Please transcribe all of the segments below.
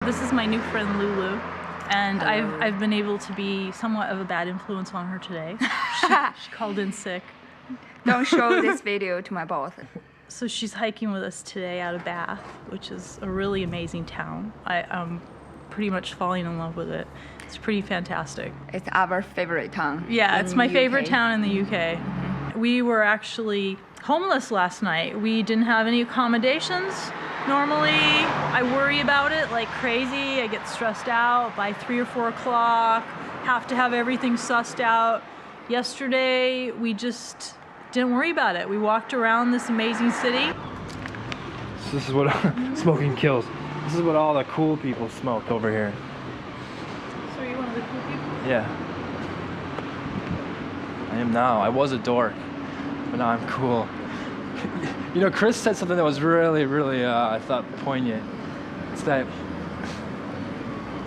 This is my new friend Lulu, and I've been able to be somewhat of a bad influence on her today. She called in sick. Don't show this video to my boss. So she's hiking with us today out of Bath, which is a really amazing town. I'm pretty much falling in love with it. It's pretty fantastic. It's our favorite town. Yeah, it's my favorite UK. town in the UK. We were actually homeless last night. We didn't have any accommodations. Normally, I worry about it like crazy. I get stressed out by 3 or 4 o'clock, have to have everything sussed out. Yesterday, we just didn't worry about it. We walked around this amazing city. So this is what smoking kills. This is what all the cool people smoke over here. So are you one of the cool people? Yeah. I am now. I was a dork, but now I'm cool. You know, Chris said something that was really, really, I thought, poignant. It's that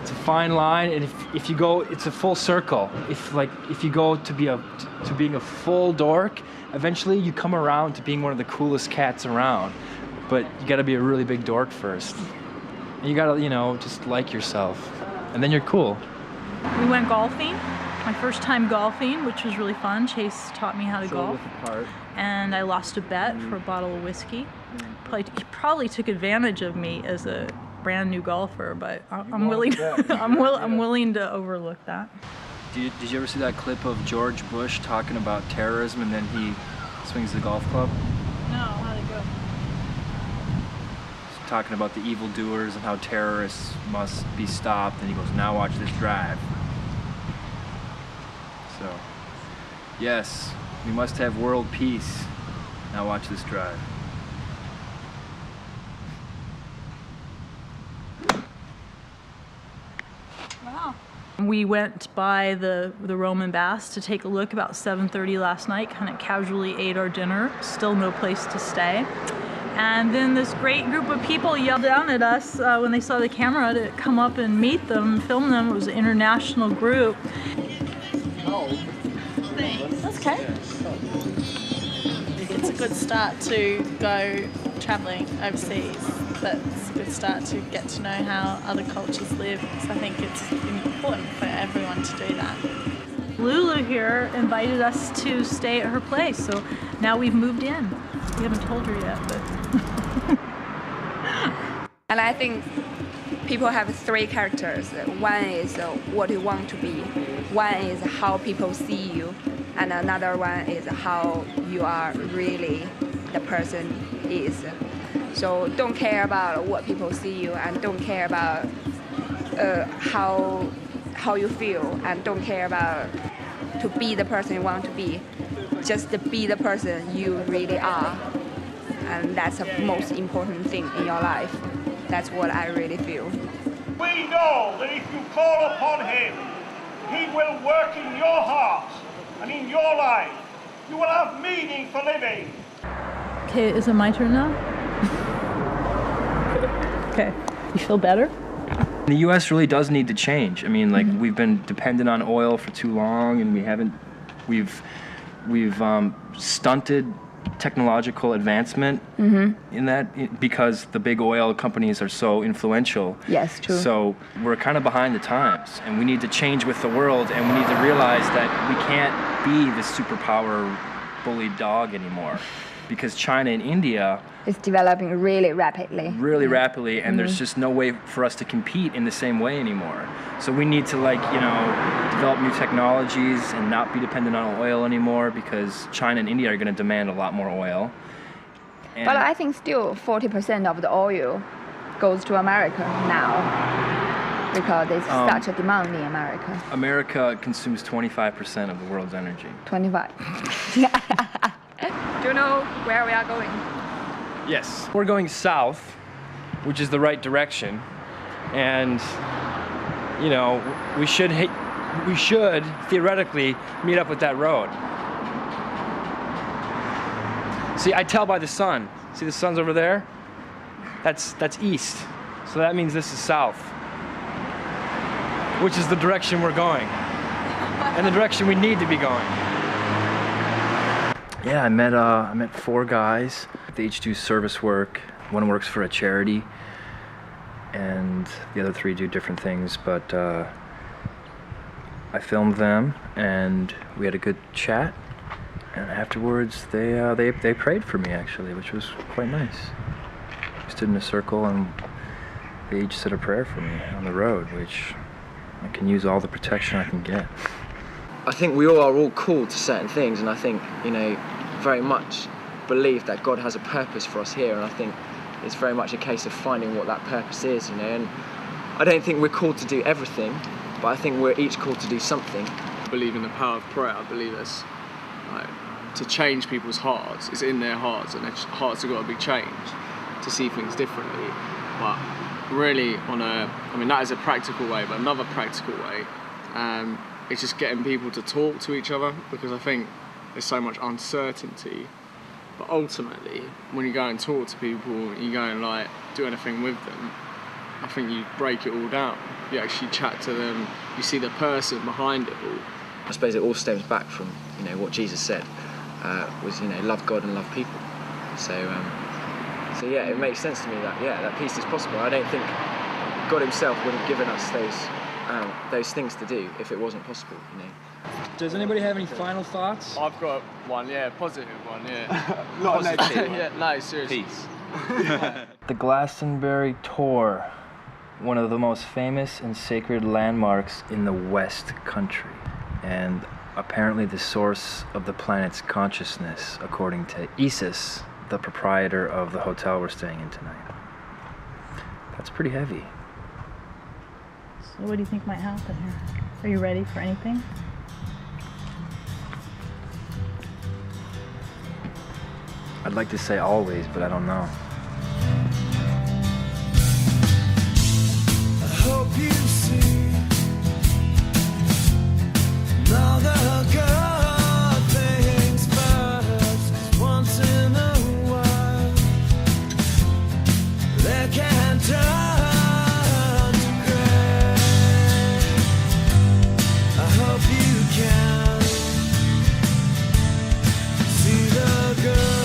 it's a fine line, and if you go, it's a full circle. If you go to being a full dork, eventually you come around to being one of the coolest cats around. But you got to be a really big dork first. And you got to, you know, just like yourself, and then you're cool. We went golfing. My first time golfing, which was really fun. Chase taught me how to golf. And I lost a bet for a bottle of whiskey. He probably took advantage of me as a brand new golfer, but I'm willing to overlook that. Did you ever see that clip of George Bush talking about terrorism and then he swings the golf club? No, how'd it go? He's talking about the evildoers and how terrorists must be stopped, and he goes, "Now watch this drive." So, yes, we must have world peace. Now watch this drive. Wow. We went by the Roman baths to take a look about 7:30 last night, kind of casually ate our dinner, still no place to stay. And then this great group of people yelled down at us when they saw the camera to come up and meet them, film them. It was an international group. That's okay. It's a good start to go travelling overseas. That's a good start to get to know how other cultures live. So I think it's important for everyone to do that. Lulu here invited us to stay at her place, so now we've moved in. We haven't told her yet, but... And I think people have 3 characters. One is what you want to be. One is how people see you. And another one is how you are really the person is. So don't care about what people see you, and don't care about how you feel, and don't care about to be the person you want to be. Just be the person you really are. And that's the most important thing in your life. That's what I really feel. We know that if you call upon him, he will work in your heart and in your life. You will have meaning for living. Okay, is it my turn now? Okay, you feel better? The U.S. really does need to change. I mean, like, we've been dependent on oil for too long, and we've stunted technological advancement in that because the big oil companies are so influential. Yes, true. So we're kind of behind the times, and we need to change with the world, and we need to realize that we can't be the superpower bullied dog anymore, because China and India It's developing really rapidly. And there's just no way for us to compete in the same way anymore. So we need to, like, you know, develop new technologies and not be dependent on oil anymore, because China and India are going to demand a lot more oil. And But I think still 40% of the oil goes to America now, because there's such a demand in America. America consumes 25% of the world's energy. 25. Do you know where we are going? Yes. We're going south, which is the right direction, and, you know, we should theoretically meet up with that road. See, I tell by the sun. See, the sun's over there? That's east. So that means this is south, which is the direction we're going, and the direction we need to be going. Yeah, I met 4 guys. They each do service work. One works for a charity. and the other 3 do different things, but I filmed them, and we had a good chat, and afterwards they prayed for me, actually, which was quite nice. We stood in a circle, and they each said a prayer for me on the road, which I can use all the protection I can get. I think we all are all called to certain things, and I think, very much believe that God has a purpose for us here, and I think it's very much a case of finding what that purpose is, and I don't think we're called to do everything, but I think we're each called to do something. I believe in the power of prayer. I believe it's to change people's hearts. It's in their hearts, and their hearts have got to be changed to see things differently. But really, that is a practical way, but another practical way, it's just getting people to talk to each other, because I think there's so much uncertainty. But ultimately, when you go and talk to people, you go and do anything with them, I think you break it all down. You actually chat to them, you see the person behind it all. I suppose it all stems back from, what Jesus said, was, love God and love people. So yeah, it makes sense to me that peace is possible. I don't think God himself would have given us those things to do if it wasn't possible, Does anybody have any final thoughts? I've got one, positive one, Not negative. Yeah, no, seriously. Peace. The Glastonbury Tor, one of the most famous and sacred landmarks in the West Country, and apparently the source of the planet's consciousness, according to Isis, the proprietor of the hotel we're staying in tonight. That's pretty heavy. So what do you think might happen here? Are you ready for anything? I'd like to say always, but I don't know. I hope you see now the good things first, 'cause once in a while they can turn to grey. I hope you can see the good.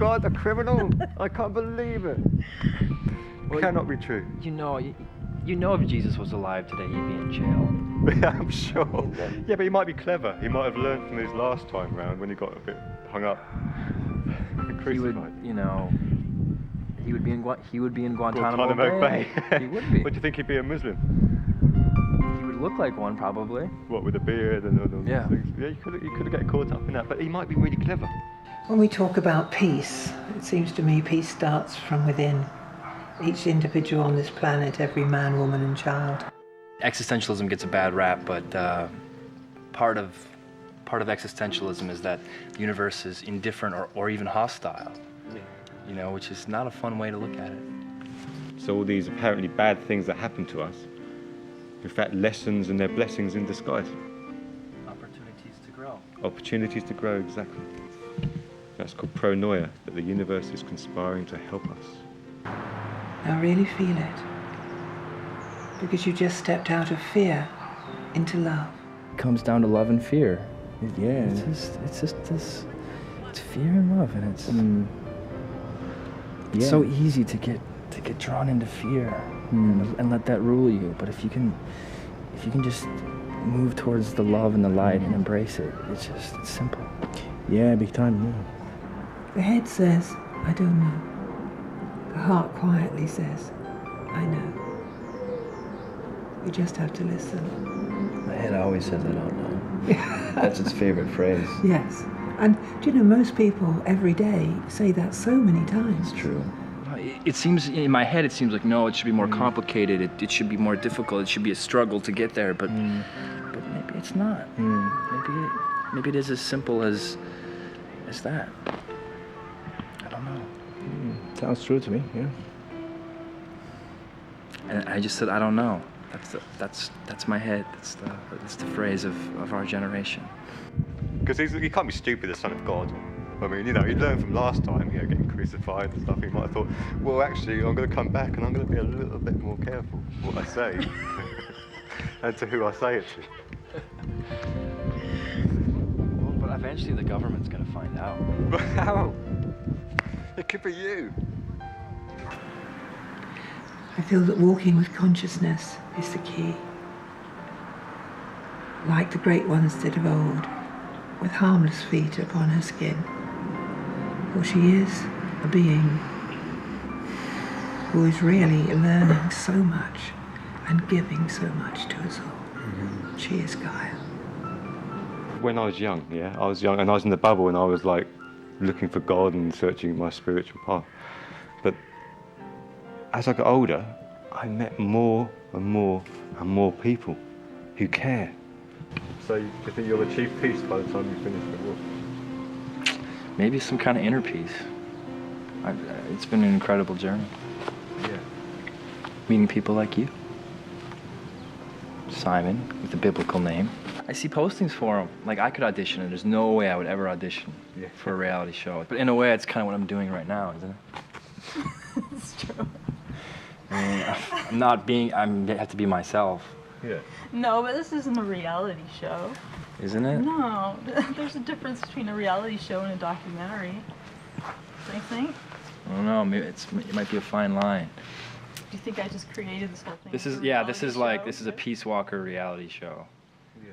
God, a criminal? I can't believe it. Well, Cannot be true. You know if Jesus was alive today, he'd be in jail. Yeah, I'm sure. Yeah, but he might be clever. He might have learned from his last time round when he got a bit hung up. He would, he would be in Guantanamo Bay. He would be. What do you think he'd be, a Muslim? He would look like one, probably. What, with a beard and all those Yeah. things? Yeah, you could get caught up in that, but he might be really clever. When we talk about peace, it seems to me peace starts from within. Each individual on this planet, every man, woman and child. Existentialism gets a bad rap, but part of existentialism is that the universe is indifferent or even hostile. You know, which is not a fun way to look at it. So all these apparently bad things that happen to us, in fact, lessons and their blessings in disguise. Opportunities to grow. Opportunities to grow, exactly. That's called pronoia, that the universe is conspiring to help us. Now really feel it. Because you just stepped out of fear into love. It comes down to love and fear. It's just this. It's fear and love, and it's so easy to get drawn into fear and let that rule you. But if you can just move towards the love and the light and embrace it, it's simple. Yeah, big time. Yeah. The head says, I don't know. The heart quietly says, I know. You just have to listen. My head always says I don't know. That's its favorite phrase. Yes. And do you know, most people every day say that so many times. It's true. It seems, in my head, it seems like, no, it should be more complicated. It should be more difficult. It should be a struggle to get there. But maybe it's not. Maybe it is as simple as that. I don't know. Sounds true to me, yeah. And I just said, I don't know. That's my head. That's the phrase of our generation. Because he can't be stupid, the Son of God. I mean, you learned from last time, getting crucified and stuff. He might have thought, well, actually, I'm going to come back and I'm going to be a little bit more careful what I say and to who I say it to. Well, but eventually the government's going to find out. But how? It could be you. I feel that walking with consciousness is the key. Like the great ones did of old, with harmless feet upon her skin. For she is a being who is really learning so much and giving so much to us all. She is Gaia. When I was young, I was young and I was in the bubble and I was like looking for God and searching my spiritual path. But as I got older, I met more and more and more people who care. So do you think you'll achieve peace by the time you finish the war? Maybe some kind of inner peace. It's been an incredible journey. Yeah. Meeting people like you. Simon, with a biblical name. I see postings for him. Like, I could audition, and there's no way I would ever audition for a reality show. But in a way, it's kind of what I'm doing right now, isn't it? It's true. I mean, I have to be myself. Yeah. No, but this isn't a reality show. Isn't it? No, there's a difference between a reality show and a documentary. Don't you think? I don't know. Maybe it might be a fine line. Do you think I just created this whole thing? This is a Peace Walker reality show. Yeah.